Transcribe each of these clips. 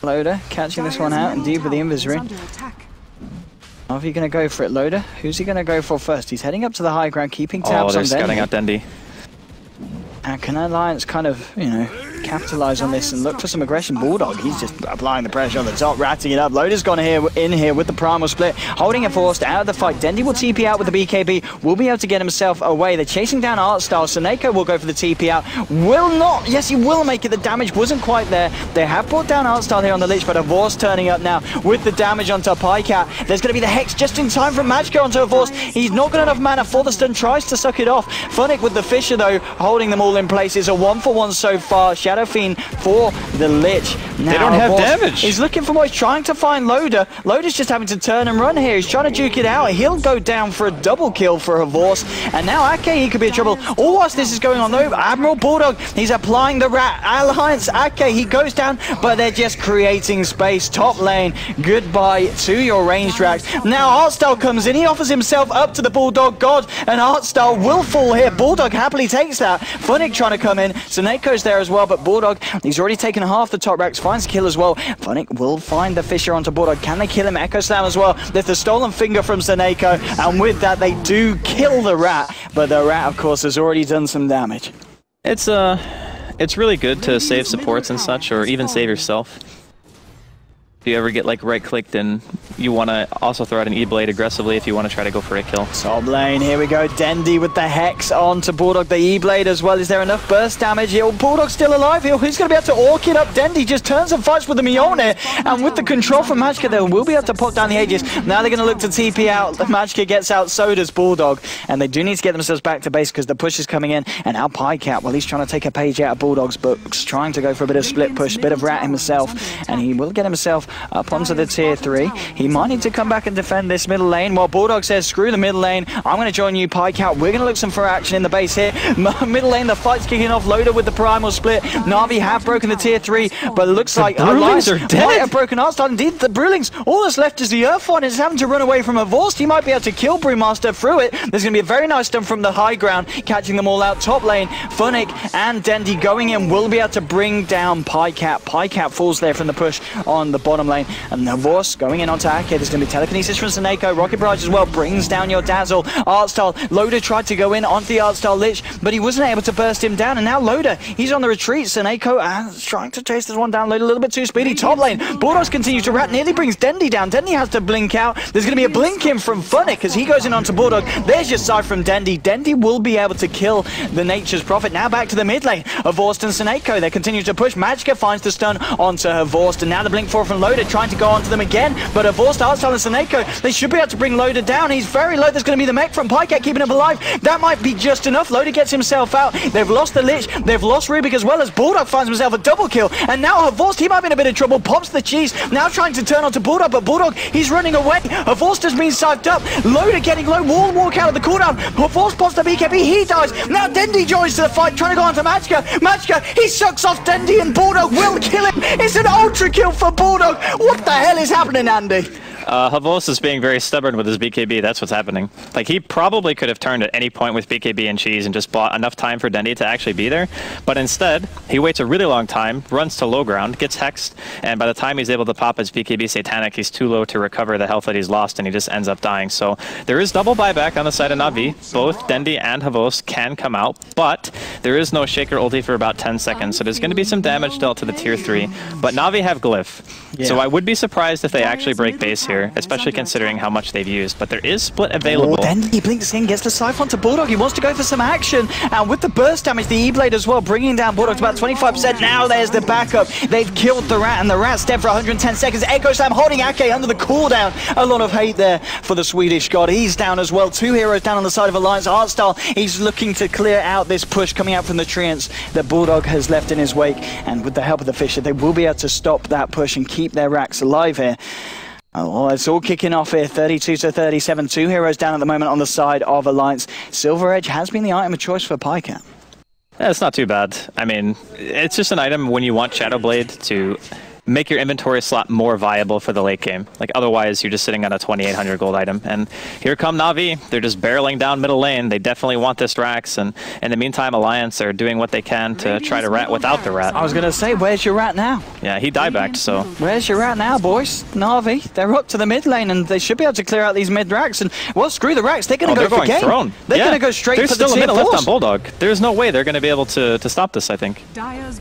Loader catching this one out and deep with the invis ring. NaVi going to go for it, Loader. Who's he going to go for first? He's heading up to the high ground, keeping tabs on Dendy. Scouting out Dendy. And can Alliance kind of, you know, capitalize on this and look for some aggression? Bulldog, he's just applying the pressure on the top, ratting it up. Loader's gone in here with the primal split, holding it forced out of the fight. Dendy will TP out with the BKB, will be able to get himself away. They're chasing down Artstyle. Seneko will go for the TP out. Will not, yes, he will make it. The damage wasn't quite there. They have brought down Artstyle here on the Lich, but Avorst turning up now with the damage onto Pycat. There's going to be the Hex just in time from Magicka onto Avorst. He's not got enough mana for the stun, tries to suck it off. Funnick with the Fissure though, holding them all in place. It's a 1-for-1 so far. Shadow Fiend for the Lich. Now, they don't have damage. He's looking for more. He's trying to find Loader. Loader's just having to turn and run here. He's trying to juke it out. He'll go down for a double kill for Avorst. And now Ake, he could be in trouble. All whilst this is going on though, Admiral Bulldog, he's applying the rat. Alliance, Ake, he goes down, but they're just creating space. Top lane, goodbye to your ranged racks. Now Artstyle comes in. He offers himself up to the Bulldog God, and Artstyle will fall here. Bulldog happily takes that. Funnick trying to come in. Seneko's there as well, but Bulldog, he's already taken half the top racks, finds kill as well. Funnick will find the Fissure onto Bulldog. Can they kill him? Echo Slam as well. There's the stolen finger from Seneko, and with that they do kill the rat, but the rat of course has already done some damage. It's really good to save supports and such, or even save yourself. If you ever get like right clicked and you want to also throw out an E-Blade aggressively if you want to try to go for a kill. Top lane, here we go. Dendy with the Hex onto Bulldog, the E-Blade as well. Is there enough burst damage? Bulldog's still alive. He's going to be able to orchid up Dendy. Just turns and fights with the Mjolnir. And with the control from Magicka, they will be able to pop down the Aegis. Now they're going to look to TP out. Magicka gets out, so does Bulldog. And they do need to get themselves back to base because the push is coming in. And now Pycat, well, he's trying to take a page out of Bulldog's books, trying to go for a bit of split push, a bit of rat himself. And he will get himself up onto the tier 3. He might need to come back and defend this middle lane. While Bulldog says, screw the middle lane, I'm going to join you, Pycat. We're going to look some for action in the base here. Middle lane, the fight's kicking off. Loader with the primal split. NaVi have broken the tier 3, but it looks like Brewlings are dead. Might have broken Artstyle. Indeed, the Brewlings, all that's left is the Earth one. It's having to run away from Avorst. He might be able to kill Brewmaster through it. There's going to be a very nice stun from the high ground, catching them all out. Top lane, Funnick and Dendy going in will be able to bring down Pycat. Pycat falls there from the push on the bottom lane, and Avorst going in onto Ake. There's going to be telekinesis from Seneko. Rocket Barrage as well brings down your Dazzle. Artstyle, Loader tried to go in onto the Artstyle Lich, but he wasn't able to burst him down, and now Loader, he's on the retreat. Seneko trying to chase this one down. Loader a little bit too speedy. Top lane, Bulldogs continue to rat, nearly brings Dendy down. Dendy has to blink out. There's going to be a blink in from Funnick as he goes in onto Bulldog. There's your side from Dendy. Dendy will be able to kill the Nature's Prophet. Now back to the mid lane. Avorst and Seneko, they continue to push. Magicka finds the stun onto Avorst, and now the blink 4 from Loader trying to go onto them again, but Avorst, Artstyle and Seneko, they should be able to bring Loader down. He's very low. There's going to be the mech from Pycat keeping him alive. That might be just enough. Loader gets himself out. They've lost the Lich. They've lost Rubik as well, as Bulldog finds himself a double kill. And now Avorst, he might be in a bit of trouble. Pops the cheese. Now trying to turn onto Bulldog, but Bulldog, he's running away. Avorst has been psyched up. Loader getting low. Wall walk out of the cooldown. Avorst pops the BKB. He dies. Now Dendy joins to the fight, trying to go onto Magicka. Magicka, he sucks off Dendy, and Bulldog will kill him. It's an ultra kill for Bulldog. What the hell is happening, Andy? Avorst is being very stubborn with his BKB. That's what's happening. Like, he probably could have turned at any point with BKB and cheese and just bought enough time for Dendy to actually be there. But instead, he waits a really long time, runs to low ground, gets hexed, and by the time he's able to pop his BKB Satanic, he's too low to recover the health that he's lost, and he just ends up dying. So there is double buyback on the side of NaVi. Both Dendy and Avorst can come out, but there is no Shaker ulti for about 10 seconds, so there's going to be some damage dealt to the tier 3. But NaVi have Glyph, so I would be surprised if they actually break base here, especially considering how much they've used, but there is split available. Then he blinks in, gets the Siphon to Bulldog. He wants to go for some action, and with the burst damage, the E-Blade as well, bringing down Bulldog to about 25%. Now there's the backup. They've killed the rat, and the rat's dead for 110 seconds. Echo Slam holding Ake under the cooldown. A lot of hate there for the Swedish god. He's down as well. 2 heroes down on the side of Alliance. Artstyle, he's looking to clear out this push coming out from the treants that Bulldog has left in his wake, and with the help of the Fissure, they will be able to stop that push and keep their racks alive here. Oh, it's all kicking off here, 32-37. 2 heroes down at the moment on the side of Alliance. Silver Edge has been the item of choice for Pycat. Yeah, it's not too bad. I mean, it's just an item when you want Shadow Blade to make your inventory slot more viable for the late game. Like otherwise, you're just sitting on a 2,800 gold item. And here come Na'Vi. They're just barreling down middle lane. They definitely want this Rax. And in the meantime, Alliance are doing what they can to try to rat without the rat. I was going to say, where's your rat now? Yeah, he diebacked, so... Where's your rat now, boys? Na'Vi, they're up to the mid lane, and they should be able to clear out these mid racks. And, well, screw the racks. They're going to go for game. Throne. They're going to go straight for the tier 4s. There's still a minute left on Bulldog. There's no way they're going to be able to stop this, I think.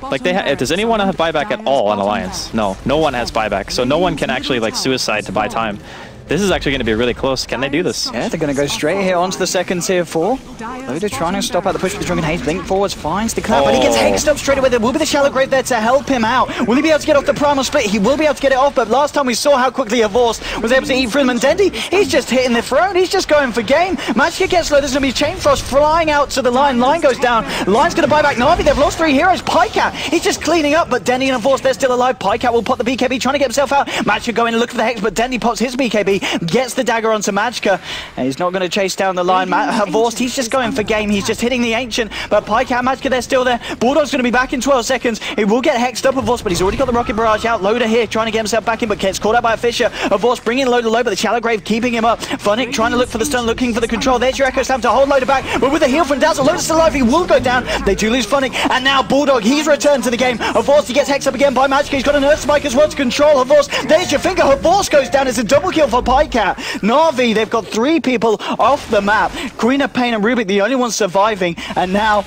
Like, does anyone have buyback at all on Alliance? No. No one has buyback, so no one can actually, like, suicide to buy time. This is actually going to be really close. Can they do this? Yeah, they're going to go straight here onto the second tier 4. Loda trying to stop out the push with the Drunken Haze. Blink forwards, finds the cloud, but he gets hexed up straight away. There will be the Shallow Grave there to help him out. Will he be able to get off the Primal Split? He will be able to get it off, but last time we saw how quickly Avorst was able to eat through him. And Dendi, he's just hitting the throne. He's just going for game. Magica gets low. There's going to be Chain Frost flying out to the line. Line goes down. Line's going to buy back Na'Vi. They've lost 3 heroes. Pycat, he's just cleaning up, but Dendi and Avorst, they're still alive. Pycat will pop the BKB, trying to get himself out. Magica going to look for the Hex, but Dendi pops his BKB, gets the dagger onto Magica, and he's not going to chase down the line. Avorst, he's just going for game. He's just hitting the Ancient, but Pycat, Magica, they're still there. Bulldog's going to be back in 12 seconds. He will get hexed up, Avorst, but he's already got the Rocket Barrage out. Loda here, trying to get himself back in, but gets caught out by a Fisher. Avorst bringing Loda low, but the Shallow Grave keeping him up. Funnick trying to look for the stun, looking for the control. There's your Echo Slam to hold Loda back, but with a heal from Dazzle, Loda's still alive. He will go down. They do lose Funnick, and now Bulldog, he's returned to the game. Avorst, he gets hexed up again by Magica. He's got an Earth Spike as well to control Avorst. There's your finger. Avorst goes down. It's a double kill for Pycat. Na'Vi, they've got 3 people off the map. Queen of Pain and Rubik, the only ones surviving, and now,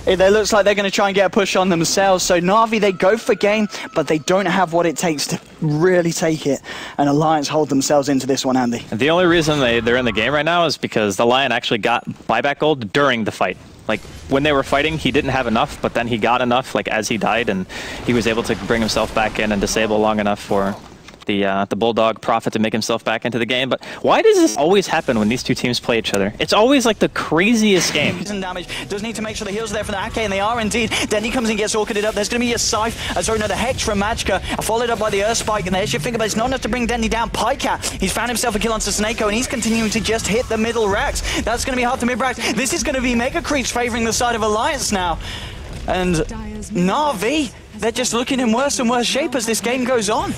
it looks like they're going to try and get a push on themselves. So Na'Vi, they go for game, but they don't have what it takes to really take it. And Alliance hold themselves into this one, Andy. The only reason they're in the game right now is because the Lion actually got buyback gold during the fight. Like, when they were fighting, he didn't have enough, but then he got enough, like, as he died, and he was able to bring himself back in and disable long enough for the Bulldog Prophet to make himself back into the game. But why does this always happen when these two teams play each other? It's always like the craziest game. Damage does need to make sure the heals are there for the Ake, and they are indeed. Dendi comes and gets orchided up. There's going to be a Scythe, the Hex from Magica, followed up by the Earth Spike, and there's your finger, but it's not enough to bring Dendi down. Pycat, he's found himself a kill onto Snako, and he's continuing to just hit the middle racks. That's going to be hard to mid-racks. This is going to be Mega Creeps favoring the side of Alliance now. And Na'Vi, they're just looking in worse and worse shape as this game goes on.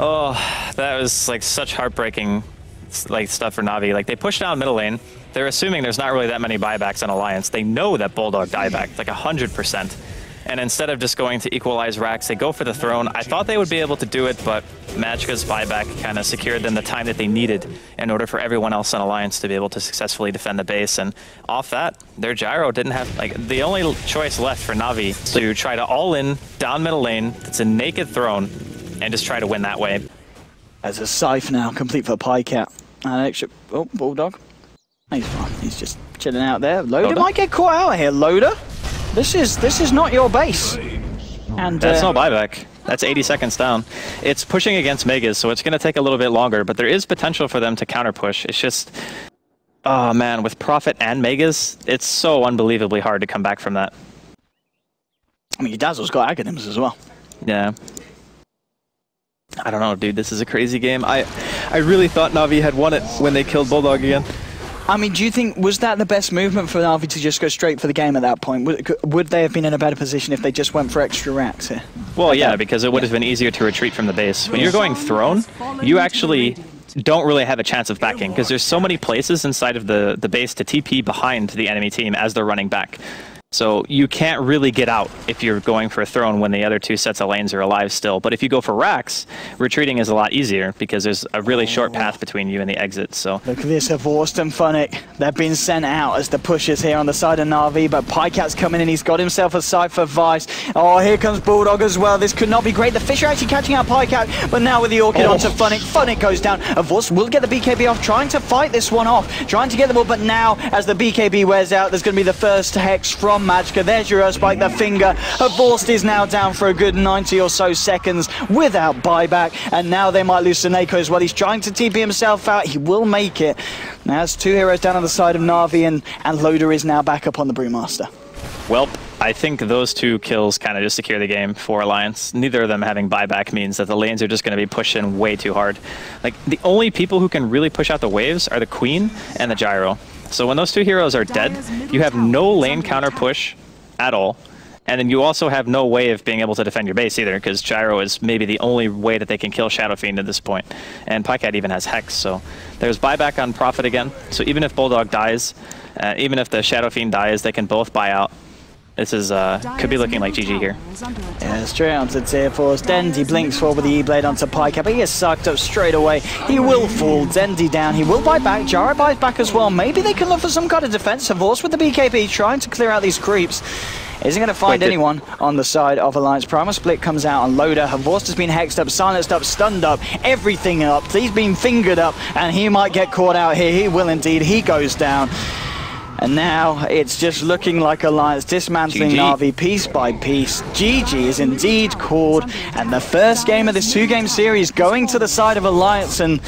Oh, that was like such heartbreaking stuff for Na'Vi. Like, they push down middle lane. They're assuming there's not really that many buybacks on Alliance. They know that Bulldog diebacked like 100%. And instead of just going to equalize racks, they go for the throne. I thought they would be able to do it, but Magica's buyback kind of secured them the time that they needed in order for everyone else on Alliance to be able to successfully defend the base. And off that, their gyro didn't have, like, the only choice left for Na'Vi to try to all-in down middle lane. It's a naked throne, and just try to win that way. As a Scythe now, complete for Pycat. And extra, Bulldog. He's fine, he's just chilling out there. Loda might get caught out here. Loda, this is not your base. And that's no buyback. That's 80 seconds down. It's pushing against Megas, so it's going to take a little bit longer, but there is potential for them to counter push. It's just, oh man, with Prophet and Megas, it's so unbelievably hard to come back from that. I mean, Dazzle's got Aghanims as well. Yeah. I don't know, dude. This is a crazy game. I really thought Na'Vi had won it when they killed Bulldog again. I mean, do you think, was that the best movement for Na'Vi to just go straight for the game at that point? Would they have been in a better position if they just went for extra racks here? Well, yeah, because it would have been easier to retreat from the base. When you're going throne, you actually don't really have a chance of backing, because there's so many places inside of the base to TP behind the enemy team as they're running back. So you can't really get out if you're going for a throne when the other 2 sets of lanes are alive still. But if you go for racks, retreating is a lot easier because there's a really short path between you and the exit. So look at this, Avorst and Funnick. They've been sent out as the pushers here on the side of Na'Vi, but Pycat's coming in. He's got himself a Cypher Vice. Oh, here comes Bulldog as well. This could not be great. The Fisher actually catching out Pycat, but now with the Orchid onto Funnick. Funnick goes down. Avorst will get the BKB off, trying to fight this one off, trying to get the ball, but now as the BKB wears out, there's going to be the first Hex from Magica. There's your Earth Spike, the finger. Avorst is now down for a good 90 or so seconds without buyback, and now they might lose Snako as well. He's trying to TP himself out. He will make it. Now there's 2 heroes down on the side of Na'Vi, and Loda is now back up on the Brewmaster. Well, I think those 2 kills kind of just secure the game for Alliance. Neither of them having buyback means that the lanes are just going to be pushing way too hard. Like, the only people who can really push out the waves are the Queen and the Gyro. So when those 2 heroes are dead, you have no lane counter push at all, And then you also have no way of being able to defend your base either, because Gyro is maybe the only way that they can kill Shadow Fiend at this point. And Pycat even has Hex, so there's buyback on Prophet again. So even if Bulldog dies, even if the Shadow Fiend dies, they can both buy out. This is could be looking like GG here. Yeah, straight onto Tier 4's Dendi blinks forward with the E-Blade onto Pycat, but he gets sucked up straight away. He will fall, Dendi down, he will buy back, Gyro buys back as well. Maybe they can look for some kind of defense. Horse with the BKB trying to clear out these creeps. Isn't going to find anyone on the side of Alliance. Primal Split comes out on Loader. Havorst has been hexed up, silenced up, stunned up, everything up. He's been fingered up, and he might get caught out here. He will indeed. He goes down. And now it's just looking like Alliance dismantling NaVi piece by piece. GG is indeed called, and the first game of this 2-game series going to the side of Alliance. And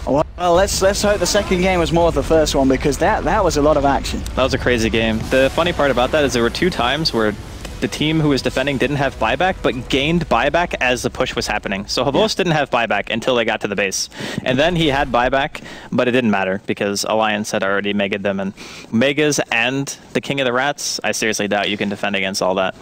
well, let's hope the second game was more of the first one, because that was a lot of action. That was a crazy game. The funny part about that is there were 2 times where the team who was defending didn't have buyback, but gained buyback as the push was happening. So Havorst didn't have buyback until they got to the base. And then he had buyback, but it didn't matter because Alliance had already mega'd them. And Megas and the King of the Rats, I seriously doubt you can defend against all that.